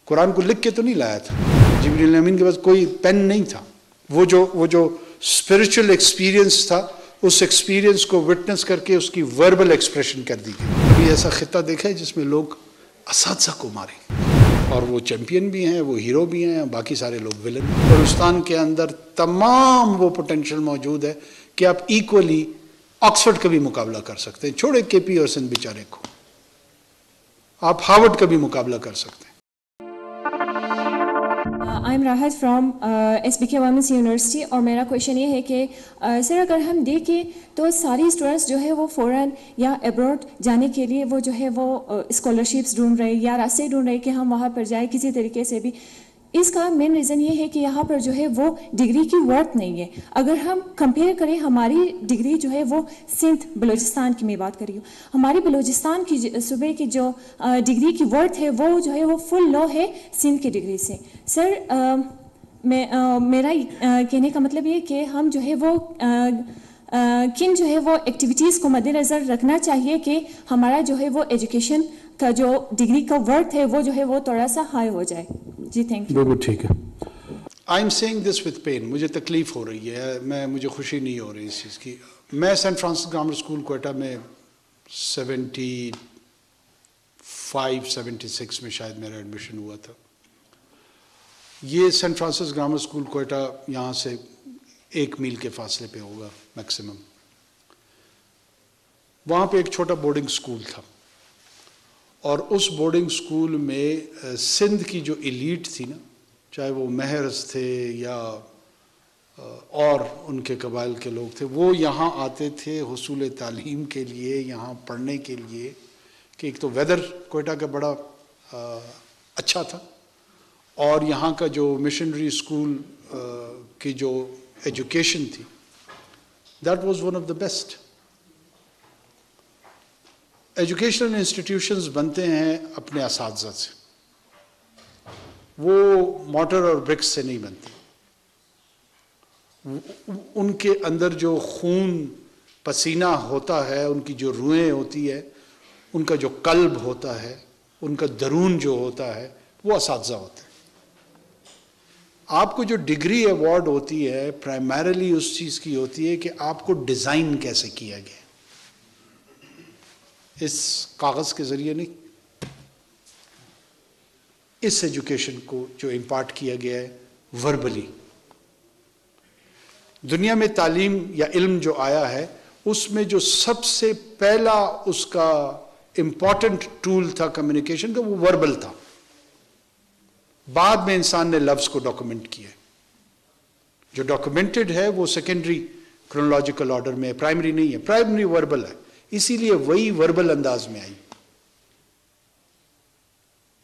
قرآن کو لکھ کے تو نہیں لایا تھا، جبریل امین کے پاس کوئی پین نہیں تھا، وہ جو اسپرچل ایکسپیرینس تھا اس ایکسپیرینس کو وٹنس کر کے اس کی وربل ایکسپریشن کر دی گئی۔ ابھی ایسا خطہ دیکھا ہے جس میں لوگ اساتذہ کو ماریں، اور وہ چیمپئن بھی ہیں، وہ ہیرو بھی ہیں، باقی سارے لوگ ولن۔ ہندوستان کے اندر تمام وہ پوٹینشیل موجود ہے کہ آپ ایکولی آکسفورڈ کا بھی مقابلہ کر سکتے ہیں، چھوڑے کے پی اور سندھ بیچارے کو، آپ ہارورڈ کا بھی مقابلہ کر سکتے ہیں۔ I am Rahat from SBK women's university, اور میرا کویشچن یہ ہے کہ سر اگر ہم دیکھیں تو ساری اسٹوڈنٹس جو ہے وہ فورن یا ایبراڈ جانے کے لیے وہ جو ہے وہ اسکالرشپس ڈھونڈ رہے یا راستے ڈھونڈ رہے کہ ہم وہاں پر جائیں کسی طریقے سے بھی۔ اس کا مین ریزن یہ ہے کہ یہاں پر جو ہے وہ ڈگری کی ورتھ نہیں ہے۔ اگر ہم کمپیئر کریں ہماری ڈگری جو ہے وہ سندھ بلوچستان کی میں بات کر رہی ہوں، ہماری بلوچستان کی صوبے کی جو ڈگری کی ورتھ ہے وہ جو ہے وہ فل لو ہے سندھ کی ڈگری سے۔ سر میرا کہنے کا مطلب یہ کہ ہم جو ہے وہ کن جو ہے وہ ایکٹیویٹیز کو مد نظر رکھنا چاہیے کہ ہمارا جو ہے وہ ایجوکیشن کا جو ڈگری کا ورتھ ہے وہ جو ہے وہ تھوڑا سا ہائی ہو جائے۔ جی تھینک یو۔ بالکل ٹھیک ہے۔ I am seeing this with pain, مجھے تکلیف ہو رہی ہے، مجھے خوشی نہیں ہو رہی اس چیز کی۔ میں Saint Francis grammar school Quetta میں 76 میں شاید میرا ایڈمیشن ہوا تھا۔ یہ Saint Francis grammar school Quetta یہاں سے 1 میل کے فاصلے پہ ہوگا میکسیمم۔ وہاں پہ ایک چھوٹا بورڈنگ اسکول تھا، اور اس بورڈنگ اسکول میں سندھ کی جو ایلیٹ تھی نا، چاہے وہ مہرز تھے یا اور ان کے قبائل کے لوگ تھے، وہ یہاں آتے تھے حصول تعلیم کے لیے، یہاں پڑھنے کے لیے، کہ ایک تو ویدر کوئٹہ کا بڑا اچھا تھا، اور یہاں کا جو مشنری اسکول کی جو ایجوکیشن تھی that was one of the best. Educational institutions بنتے ہیں اپنے اساتذہ سے، وہ مارٹر اور برکس سے نہیں بنتے۔ ان کے اندر جو خون پسینہ ہوتا ہے، ان کی جو روحیں ہوتی ہے، ان کا جو قلب ہوتا ہے، ان کا درون جو ہوتا ہے، وہ اساتذہ ہوتے ہیں۔ آپ کو جو ڈگری ایوارڈ ہوتی ہے پرائمریلی اس چیز کی ہوتی ہے کہ آپ کو ڈیزائن کیسے کیا گیا، اس کاغذ کے ذریعے نہیں، اس ایجوکیشن کو جو امپارٹ کیا گیا ہے وربلی۔ دنیا میں تعلیم یا علم جو آیا ہے اس میں جو سب سے پہلا اس کا امپورٹنٹ ٹول تھا کمیونیکیشن کا، وہ وربل تھا۔ بعد میں انسان نے لفظ کو ڈاکومنٹ کیا، جو ڈاکومنٹڈ ہے وہ سیکنڈری کرونالوجیکل آرڈر میں، پرائمری نہیں ہے، پرائمری وربل ہے، اسی لیے وہی وربل انداز میں آئی،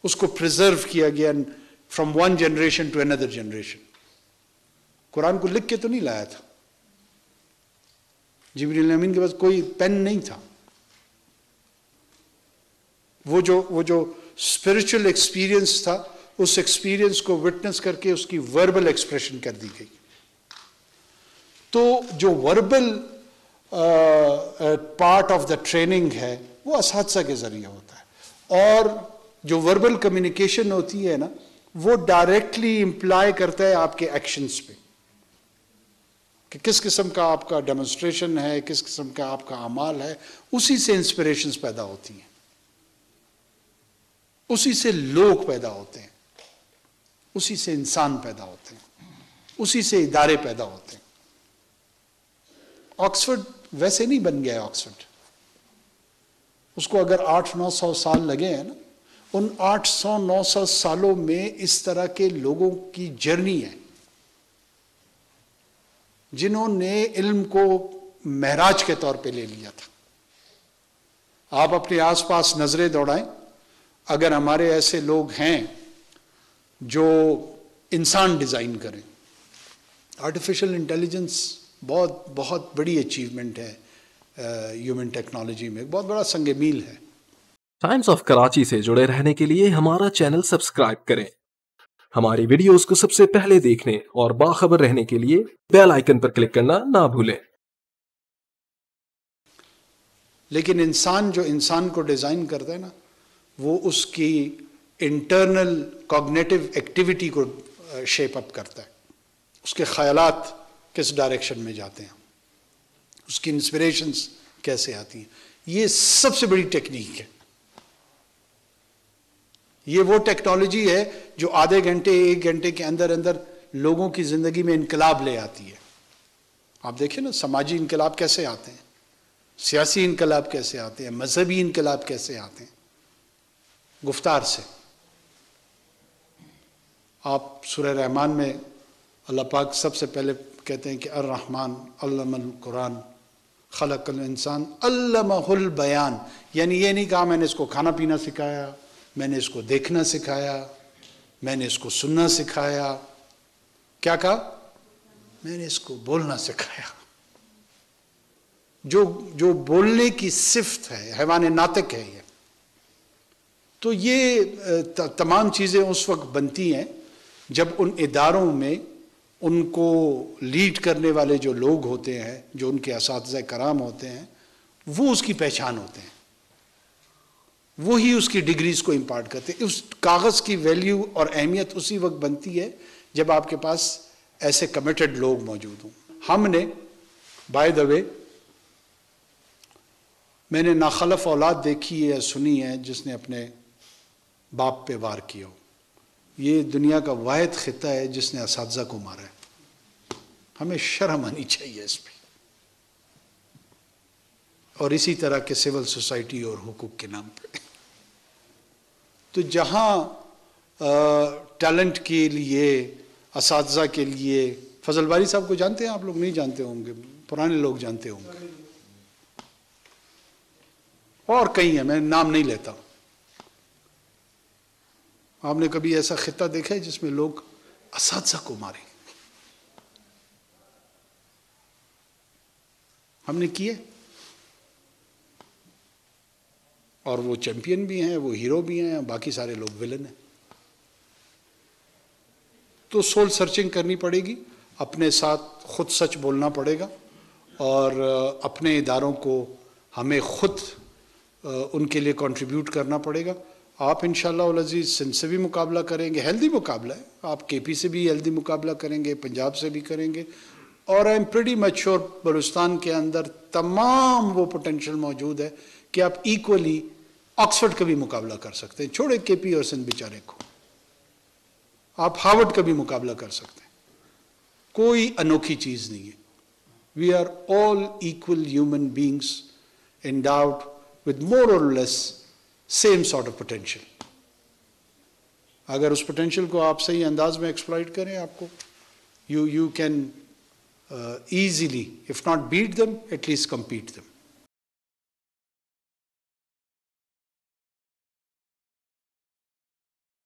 اس کو پریزرو کیا گیا from one generation to another generation. Quran کو لکھ کے تو نہیں لایا تھا، جبریل امین کے پاس کوئی پین نہیں تھا، وہ جو اسپرچل ایکسپیرینس تھا اس ایکسپیرینس کو وٹنس کر کے اس کی وربل ایکسپریشن کر دی گئی۔ تو جو verbal part of the training ہے وہ اساتذہ کے ذریعے ہوتا ہے، اور جو وربل کمیونیکیشن ہوتی ہے نا وہ ڈائریکٹلی امپلائی کرتا ہے آپ کے ایکشنز پہ، کہ کس قسم کا آپ کا ڈیمونسٹریشن ہے، کس قسم کا آپ کا اعمال ہے، اسی سے انسپریشنز پیدا ہوتی ہیں، اسی سے لوگ پیدا ہوتے ہیں، اسی سے انسان پیدا ہوتے ہیں، اسی سے ادارے پیدا ہوتے ہیں۔ آکسفورڈ ویسے نہیں بن گیا ہے، آکسفورڈ اس کو اگر 800-900 سال لگے ہیں نا، ان 800-900 سالوں میں اس طرح کے لوگوں کی جرنی ہے جنہوں نے علم کو معراج کے طور پہ لے لیا تھا۔ آپ اپنے آس پاس نظریں دوڑائیں، اگر ہمارے ایسے لوگ ہیں جو انسان ڈیزائن کریں، آرٹیفیشل انٹیلیجنس بہت بڑی اچیومنٹ ہے ہیومن ٹیکنالوجی میں، بہت بڑا سنگ میل ہے۔ ٹائمز آف کراچی سے جڑے رہنے کے لیے ہمارا چینل سبسکرائب کریں، ہماری ویڈیوز کو سب سے پہلے دیکھنے اور باخبر رہنے کے لیے بیل آئیکن پر کلک کرنا نہ بھولیں۔ لیکن انسان جو انسان کو ڈیزائن کرتا ہے نا، وہ اس کی انٹرنل کوگنیٹو ایکٹیویٹی کو شیپ اپ کرتا ہے، اس کے خیالات کس ڈائریکشن میں جاتے ہیں، اس کی انسپریشنز کیسے آتی ہیں. یہ سب سے بڑی ٹیکنیک ہے. یہ وہ ٹیکنالوجی ہے جو آدھے گھنٹے 1 گھنٹے کے اندر اندر لوگوں کی زندگی میں انقلاب لے آتی ہے. آپ دیکھیں نا سماجی انقلاب کیسے آتے ہیں، سیاسی انقلاب کیسے آتے ہیں، مذہبی انقلاب کیسے آتے ہیں، گفتار سے. آپ سورہ رحمان میں اللہ پاک سب سے پہلے کہتے ہیں کہ الرحمن علم القرآن خلق الانسان علمہ البیان. یعنی یہ نہیں کہا میں نے اس کو کھانا پینا سکھایا، میں نے اس کو دیکھنا سکھایا، میں نے اس کو سننا سکھایا. کیا کہا؟ میں نے اس کو بولنا سکھایا. جو بولنے کی صفت ہے، حیوان ناطق ہے یہ. تو یہ تمام چیزیں اس وقت بنتی ہیں جب ان اداروں میں ان کو لیڈ کرنے والے جو لوگ ہوتے ہیں، جو ان کے اساتذہ کرام ہوتے ہیں، وہ اس کی پہچان ہوتے ہیں، وہی اس کی ڈگریز کو امپارٹ کرتے ہیں. اس کاغذ کی ویلیو اور اہمیت اسی وقت بنتی ہے جب آپ کے پاس ایسے کمیٹڈ لوگ موجود ہوں. ہم نے بائی دا وے میں نے ناخلف اولاد دیکھی ہے، سنی ہے جس نے اپنے باپ پہ وار کیا ہو. یہ دنیا کا واحد خطہ ہے جس نے اساتذہ کو مارا ہے. ہمیں شرم آنی چاہیے اس پہ. اور اسی طرح کے سول سوسائٹی اور حقوق کے نام پہ. تو جہاں ٹیلنٹ کے لیے، اساتذہ کے لیے، فضل باری صاحب کو جانتے ہیں آپ لوگ؟ نہیں جانتے ہوں گے، پرانے لوگ جانتے ہوں گے. اور کئی ہیں، میں نام نہیں لیتا. آپ نے کبھی ایسا خطہ دیکھا ہے جس میں لوگ اساتذہ کو ماریں؟ ہم نے کیے، اور وہ چیمپئن بھی ہیں، وہ ہیرو بھی ہیں، باقی سارے لوگ ولن ہیں. تو سول سرچنگ کرنی پڑے گی، اپنے ساتھ خود سچ بولنا پڑے گا، اور اپنے اداروں کو ہمیں خود ان کے لیے کنٹریبیوٹ کرنا پڑے گا. آپ انشاءاللہ العزیز سندھ سے بھی مقابلہ کریں گے، ہیلدی مقابلہ ہے. آپ کے پی سے بھی ہیلدی مقابلہ کریں گے، پنجاب سے بھی کریں گے، اور I am pretty mature Balochistan کے اندر تمام وہ پوٹینشیل موجود ہے کہ آپ ایکولی آکسفورڈ کا بھی مقابلہ کر سکتے ہیں. چھوڑے کے پی اور سندھ بیچارے کو، آپ ہارورڈ کا بھی مقابلہ کر سکتے ہیں. کوئی انوکھی چیز نہیں ہے. We are all equal human beings endowed with more or less same sort of potential. اگر اس پوٹینشیل کو آپ صحیح انداز میں ایکسپلائٹ کریں، آپ کو you can easily, if not beat them, at least compete them.